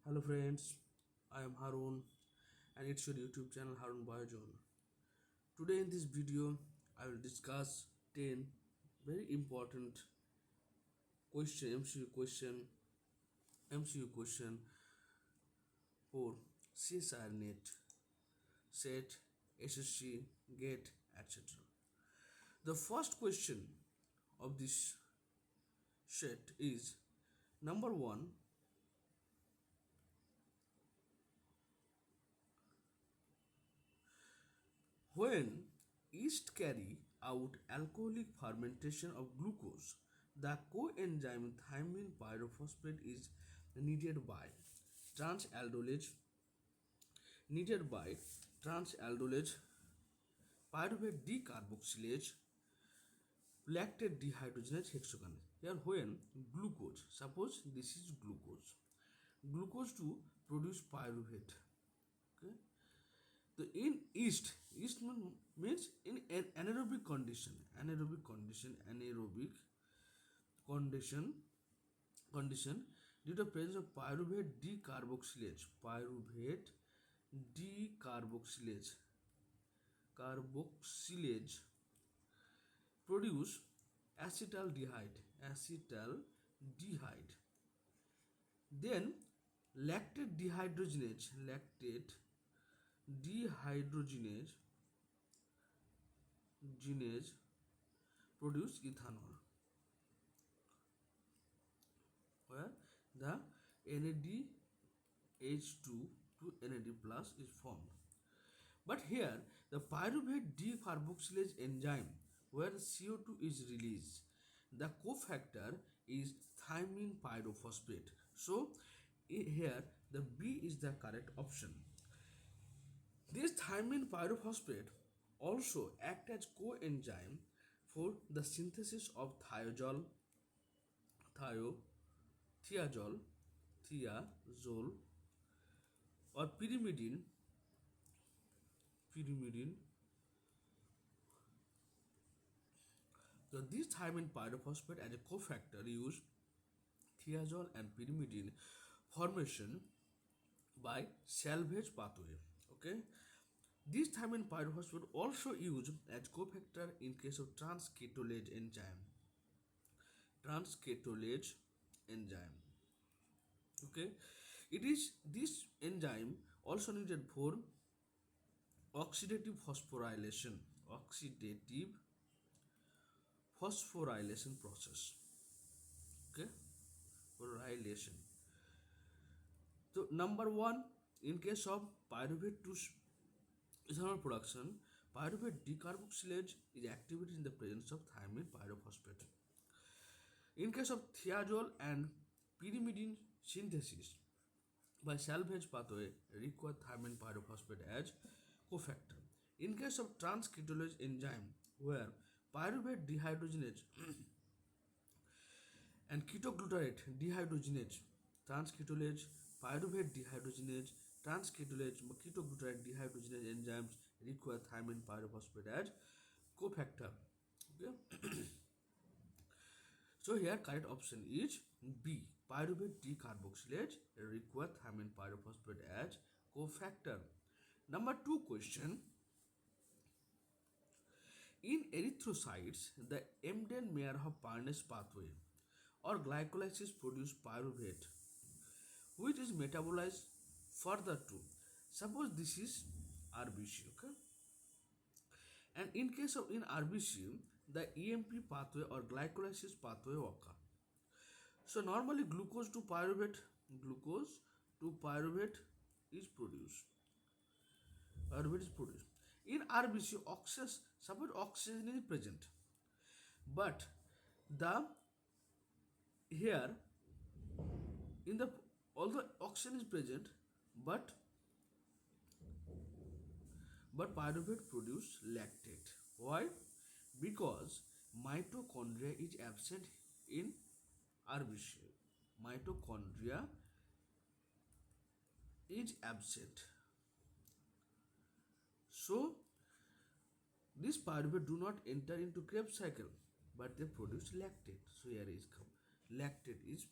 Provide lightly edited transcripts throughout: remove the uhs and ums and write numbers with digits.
Hello friends, I am Harun and it's your YouTube channel Harun-biozone. Today in this video I will discuss 10 very important MCQ question for CSIR-NET, SET, SSC, GATE, etc. The first question of this set is number 1. When yeast carry out alcoholic fermentation of glucose, the coenzyme thymine pyrophosphate is needed by transaldolase needed by transaldolase pyruvate decarboxylase lactate dehydrogenase hexokinase. Here when glucose, suppose this is glucose to produce pyruvate. Okay. So in yeast means in an anaerobic condition due to presence of pyruvate decarboxylase produce acetaldehyde. Then lactate dehydrogenase produce ethanol, where the NADH2 to NAD plus is formed. But here the pyruvate decarboxylase enzyme, where CO2 is released, the cofactor is thymine pyrophosphate. So here the B is the correct option. This thymine pyrophosphate also act as coenzyme for the synthesis of thiazole, thiazole or pyrimidine. So this thymine pyrophosphate as a cofactor use thiazole and pyrimidine formation by salvage pathway. Okay. This thymine pyrophosphate also used as cofactor in case of transcatolase enzyme. Okay. It is this enzyme also needed for oxidative phosphorylation process. Okay, phosphorylation. So number 1, in case of pyruvate to ethanol production, pyruvate decarboxylase is activated in the presence of thymine pyrophosphate. In case of thiazole and pyrimidine synthesis by salvage pathway require thymine pyrophosphate as cofactor. In case of transcatolase enzyme, where pyruvate dehydrogenase and ketoglutarate dehydrogenase, transcatolase, pyruvate dehydrogenase, transcatolase, ketoglutarate dehydrogenase enzymes require thymine pyrophosphate as cofactor. Okay. So here correct option is B. Pyruvate decarboxylase require thymine pyrophosphate as cofactor. Number 2 question. In erythrocytes, the Embden-Meyerhoff-Parnas pathway or glycolysis produce pyruvate, which is metabolized further to. Suppose this is RBC, okay? And in case of in RBC, the EMP pathway or glycolysis pathway occur. So normally glucose to pyruvate is produced. In RBC, suppose oxygen is present, but the here in the although oxygen is present, but pyruvate produce lactate. Why? Because mitochondria is absent in RBC. Mitochondria is absent. So this pyruvate do not enter into Krebs cycle, but they produce lactate. So here is lactate is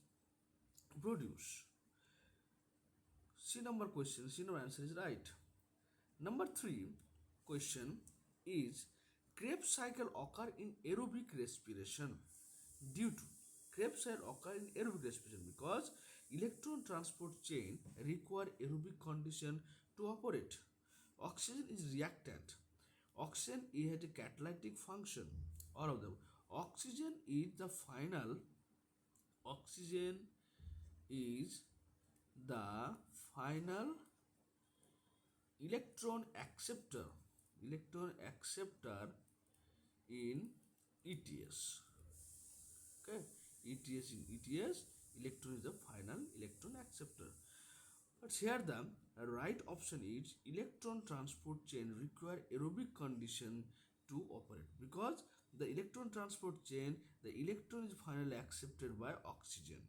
produced. C number question, C number answer is right. Number 3 question is Krebs cycle occur in aerobic respiration due to Krebs cycle occur in aerobic respiration because electron transport chain require aerobic condition to operate. Oxygen is reactant. Oxygen has a catalytic function. All of them. Oxygen is the final. Oxygen is the final electron acceptor. Electron acceptor in ETS. Okay, ETS in ETS, electron is the final electron acceptor. But here the right option is electron transport chain require aerobic condition to operate because the electron transport chain, the electron is finally accepted by oxygen.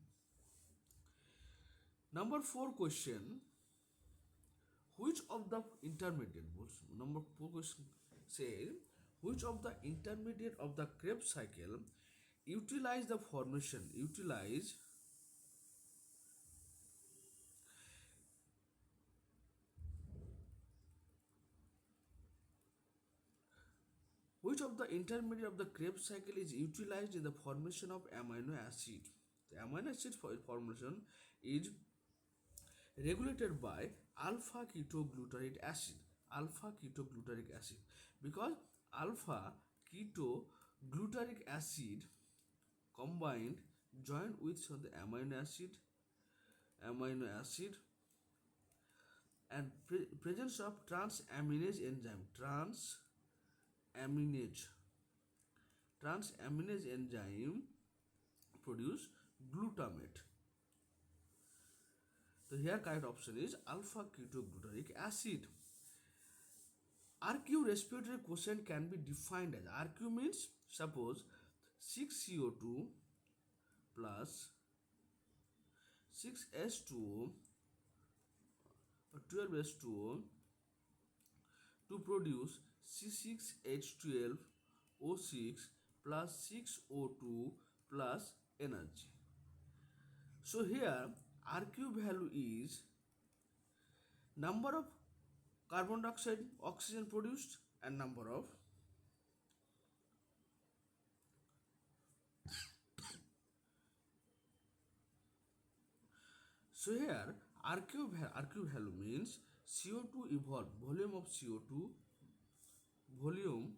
Number 4 question, which of the intermediate, number 4 question says, which of the intermediate of the Krebs cycle utilize the formation, which of the intermediate of the Krebs cycle is utilized in the formation of amino acid? The amino acid formation is regulated by alpha ketoglutarate acid. Alpha ketoglutarate acid, because alpha ketoglutarate acid combined joined with the amino acid and presence of transaminase enzyme. Transaminase enzyme produce glutamate. So here correct option is alpha ketoglutarate acid. RQ respiratory quotient can be defined as, RQ means suppose 6 CO2 plus 6 H2O or 12 H2O to produce C6H12O6 plus 6O2 plus energy. So here RQ value is number of carbon dioxide oxygen produced and number of so here RQ value means CO2 evolved, volume of CO2, volume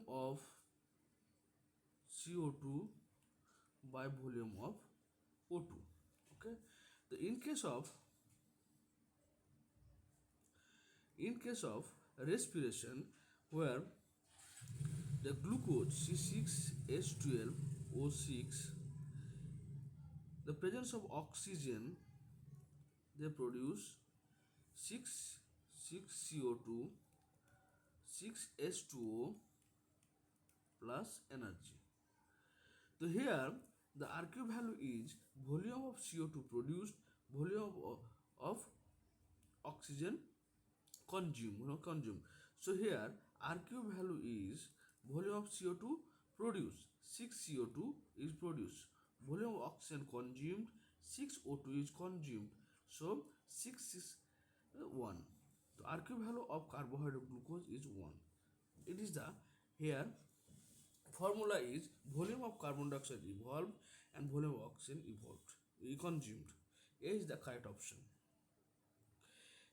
of CO2 by volume of O2. Okay, so in case of respiration, where the glucose C6H12O6, the presence of oxygen, they produce 6 CO2, 6 H2O plus energy. So here the RQ value is volume of CO2 produced, volume of oxygen consumed. So here RQ value is volume of CO2 produced, 6 CO2 is produced, volume of oxygen consumed, 6 O2 is consumed. So 6 is 1. The RQ value of carbohydrate glucose is 1. It is the here formula is volume of carbon dioxide evolved and volume of oxygen consumed. A is the correct option.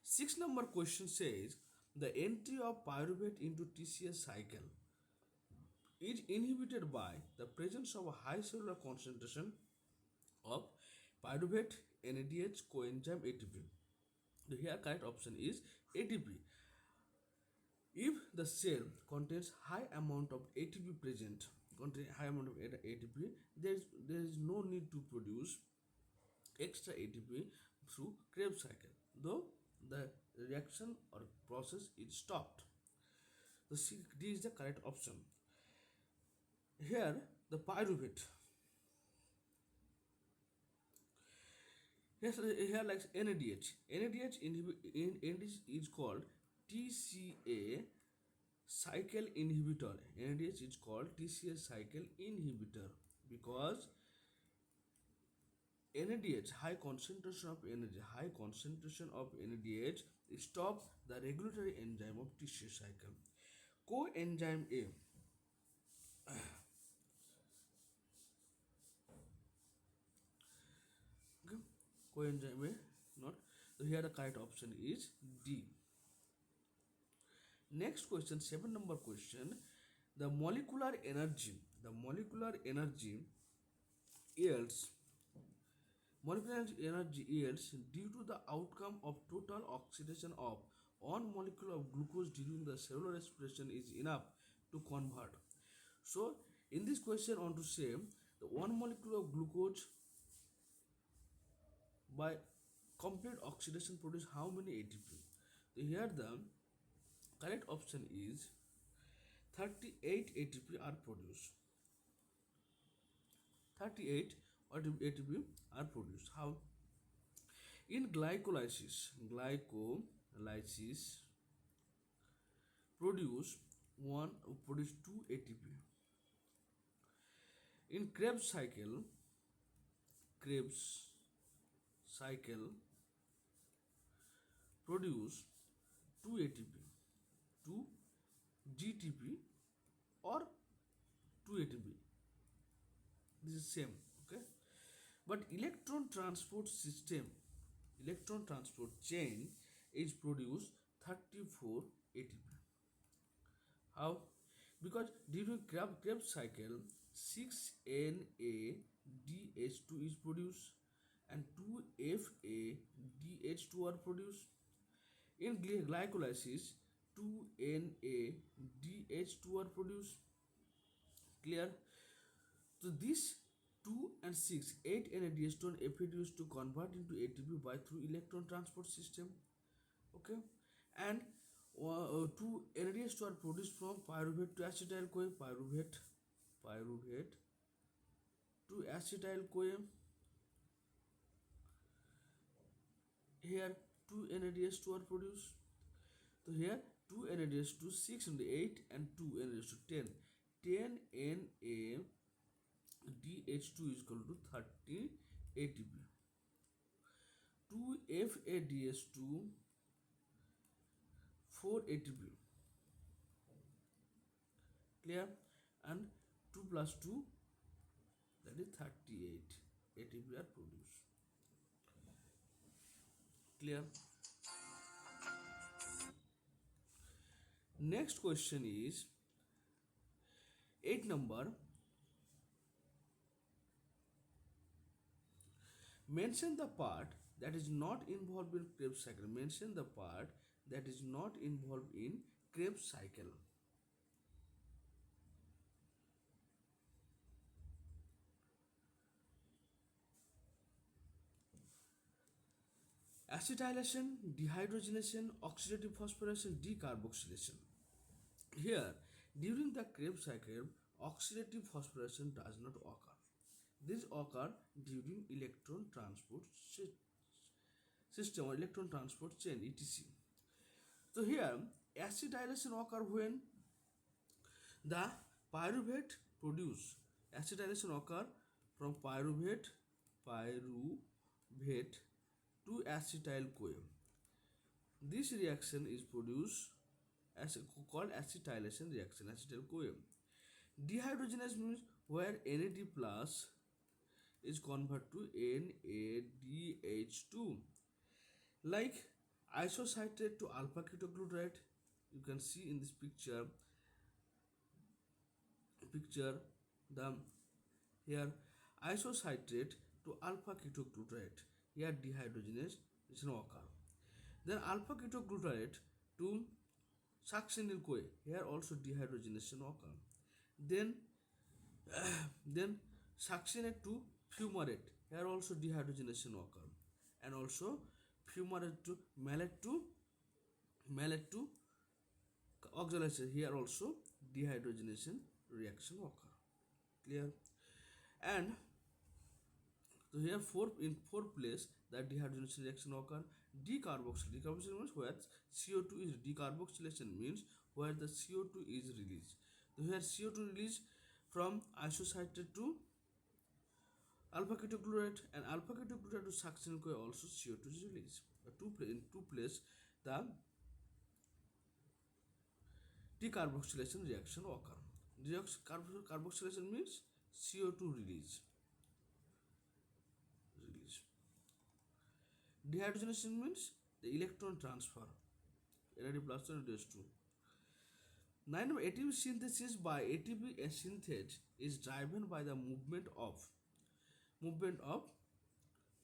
6 number question says the entry of pyruvate into TCA cycle is inhibited by the presence of a high cellular concentration of pyruvate NADH coenzyme ATP. The here correct option is ATP. If the cell contains high amount of ATP there is no need to produce extra ATP through Krebs cycle, though the reaction or process is stopped. The D is the correct option. Here the pyruvate. Yes, here like NADH. NADH is called TCA cycle inhibitor. NADH is called TCA cycle inhibitor because NADH, high concentration of energy, high concentration of NADH stop the regulatory enzyme of tissue cycle. Coenzyme A, okay, coenzyme A, not. So here the correct option is D. Next question, 7 number question. The molecular energy yields Molecular energy yields due to the outcome of total oxidation of one molecule of glucose during the cellular respiration is enough to convert. So, in this question, I want to say the one molecule of glucose by complete oxidation produce how many ATP? So, here the correct option is 38 ATP are produced. 38 ATP are produced. How? In glycolysis produce one produce 2 ATP. In Krebs cycle produce 2 ATP, 2 GTP or 2 ATP. This is same, okay? But electron transport chain is produce 34 ATP. How? Because during Krebs cycle, 6NADH2 is produced and 2FADH2 are produced. In glycolysis, 2NADH2 are produced. Clear? So this 2 and 6, 8 NADH2 and FADH to convert into ATP by through electron transport system. Okay, and 2 NADH2 are produced from pyruvate to acetyl CoA, pyruvate to acetyl CoA. Here 2 NADH2 are produced. So here 2 NADH2, 6 into 8 and 2 NADH2, 10. 10 NADH2 is equal to 30 ATP. 2 FADH2, 4 ATP. Clear? And 2 plus 2, that is 38 ATP are produced. Clear? Next question is 8 number. Mention the part that is not involved in Krebs cycle. Mention the part that is not involved in Krebs cycle. Acetylation, dehydrogenation, oxidative phosphorylation, decarboxylation. Here, during the Krebs cycle, oxidative phosphorylation does not occur. This occur during electron transport system or electron transport chain, etc. So here, acetylation occur when the pyruvate produce. Acetylation occur from pyruvate to acetyl CoA. This reaction is produced as called acetylation reaction, acetyl CoA. Dehydrogenase means where NAD plus is converted to NADH2, like isocitrate to alpha ketoglutarate. You can see in this picture the here isocitrate to alpha ketoglutarate. Here dehydrogenase is no occur. Then alpha ketoglutarate to succinyl CoA. Here also dehydrogenation occur. Then succinate to fumarate. Here also dehydrogenation occur. And also fumarate to malate to oxalation. Here also dehydrogenation reaction occur. Clear? And so here in fourth place that dehydrogenation reaction occur. Decarboxylation means where CO2 is decarboxylation means where the CO2 is released. So here CO2 released from isocitrate to Alpha ketoglutarate and alpha ketoglutarate to succinyl CoA also CO2 is released. In two places, the decarboxylation reaction occur. Carboxylation means CO2 release. Dehydrogenation means the electron transfer. NAD plus and NADH2. 9 ATP synthesis by ATP synthase is driven by the movement of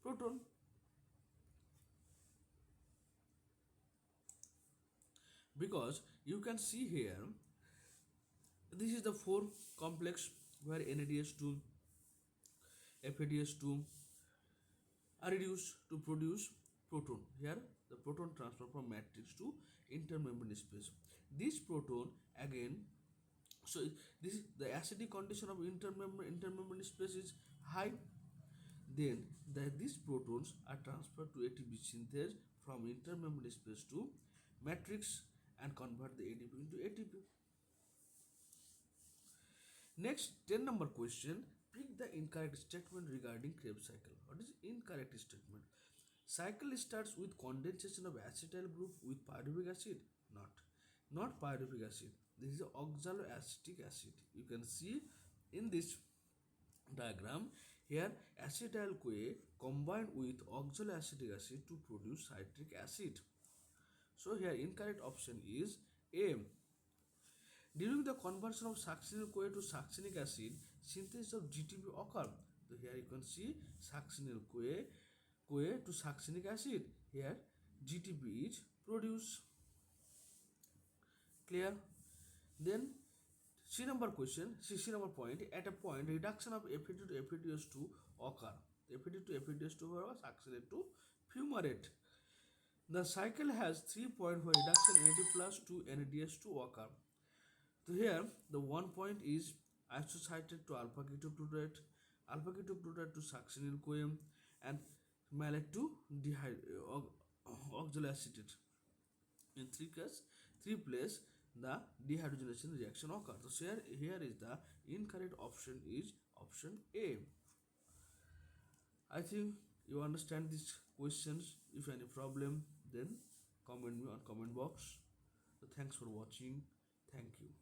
proton. Because you can see here, this is the 4 complex where NADH2, FADH2 are reduced to produce proton. Here the proton transfer from matrix to intermembrane space. This proton again, so this is the acidic condition of intermembrane space is high. Then these protons are transferred to ATP synthase from intermembrane space to matrix and convert the ADP into ATP. Next, 10 number question. Pick the incorrect statement regarding Krebs cycle. What is incorrect statement? Cycle starts with condensation of acetyl group with pyruvic acid. Not pyruvic acid. This is oxaloacetic acid. You can see in this diagram here acetyl CoA combined with oxaloacetic acid to produce citric acid. So here incorrect option is A. During the conversion of succinyl CoA to succinic acid, synthesis of GTP occur. So here you can see succinyl CoA to succinic acid. Here GTP is produced. Clear? Then C number question, C number point. At a point, reduction of FAD to FADH2 occur. FAD to FADH2 or succinate to fumarate. The cycle has 3 points where reduction NAD plus to NADH2 occur. So here the 1 point is isocitrate to alpha ketoglutarate to succinyl CoA, and malate to oxaloacetate. In three places the dehydrogenation reaction occurs. So here is the incorrect option is option A. I think you understand these questions. If any problem, then comment me on comment box. So thanks for watching. Thank you.